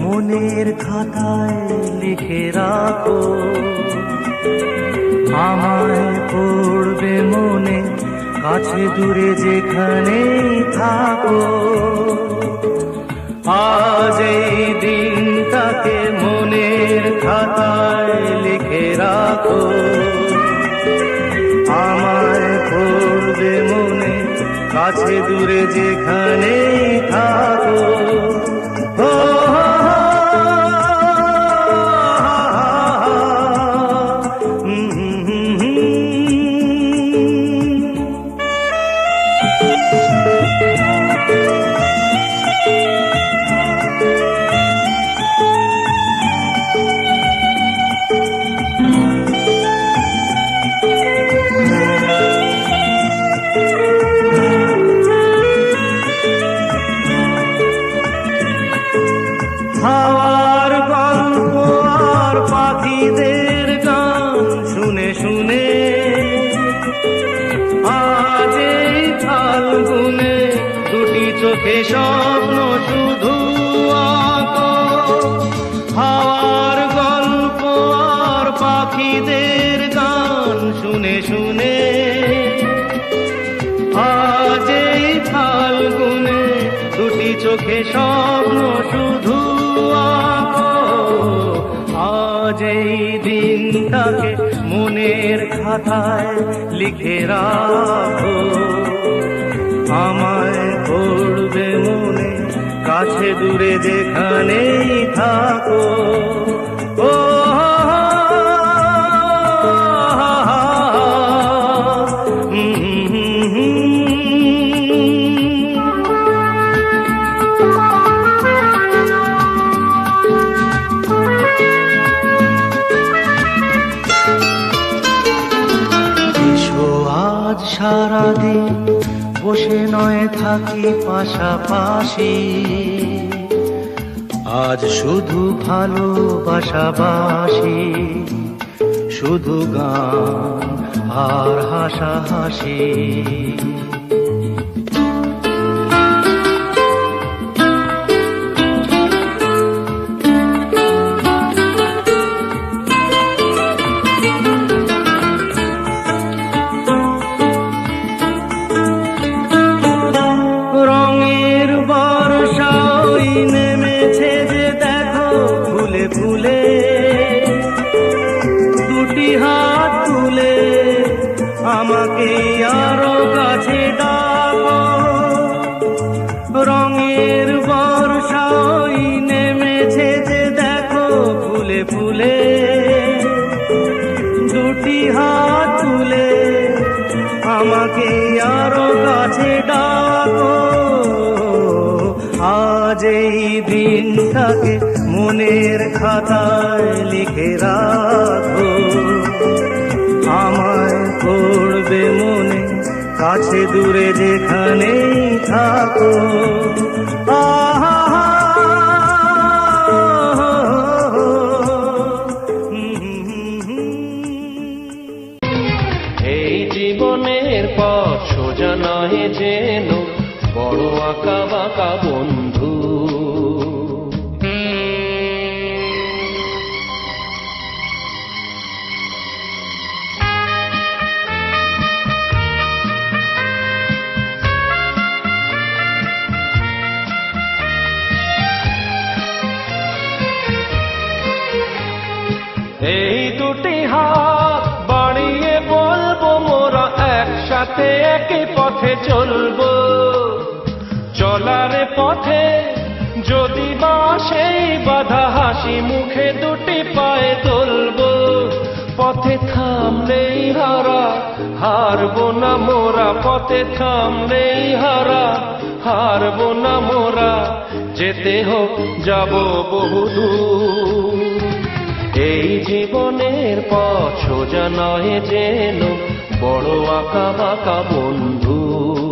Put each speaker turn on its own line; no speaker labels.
মনের খাতায় লিখে রাখো, আমায় পড়বে মনে, কাছে দূরে যেখানেই থাকো। আজ এই দিনটাকে মনের খাতায় লিখে রাখো, আমায় পড়বে মনে, কাছে দূরে যেখানেই থাকো। হাওয়ার গল্প আর পাখিদের গান শুনে শুনে আজ এই ফাল্গুনে দুটি চোখে স্বপ্ন শুধু আঁকো। হাওয়ার গল্প আর পাখিদের গান শুনে শুনে আজ এই ফাল্গুনে দুটি চোখে স্বপ্ন শুধু আঁকো। আজ এই দিনটাকে মনের খাতায় লিখে রাখো, আমায় পড়বে মনে, কাছে দূরে যেখানেই থাকো। ও সারাদিন বসে নয় থাকি পাশাপাশি, আজ শুধু ভালোবাসাবাসি, শুধু গান আর হাসাহাসি। নেমেছে যে দেখো ফুলে ফুলে, দুটি হাত তুলে আমাকে আরো কাছে ডাকো। রঙের বর্ষাই নেমেছে যে দেখো ফুলে ফুলে, দুটি হাত তুলে আমাকে আরো কাছে ডাকো। আজ এই দিনটাকে মনের খাতায় লিখে রাখো, আমায় পড়বে মনে, কাছে দূরে যেখানেই থাকো। আহা
এই জীবনের পথ সোজা নয় যেন, বড় আঁকা বাঁকা বন্ধু। এই দুটি হাত বাড়িয়ে বলবো মোরা একসাথে একই পথে চলবো। চলার পথে যদি বা সেই বাধা, হাসি মুখে দুটি পায়ে তুলবো। পথে থাম নেই হারা, হারবো না মোরা, পথে থাম নেই হারা, হারবো না মোরা, যেতে হোক যাব বহুদূর। এই জীবনের পথ সোজা নয় যেন, বড় আঁকা বাঁকা বন্ধু।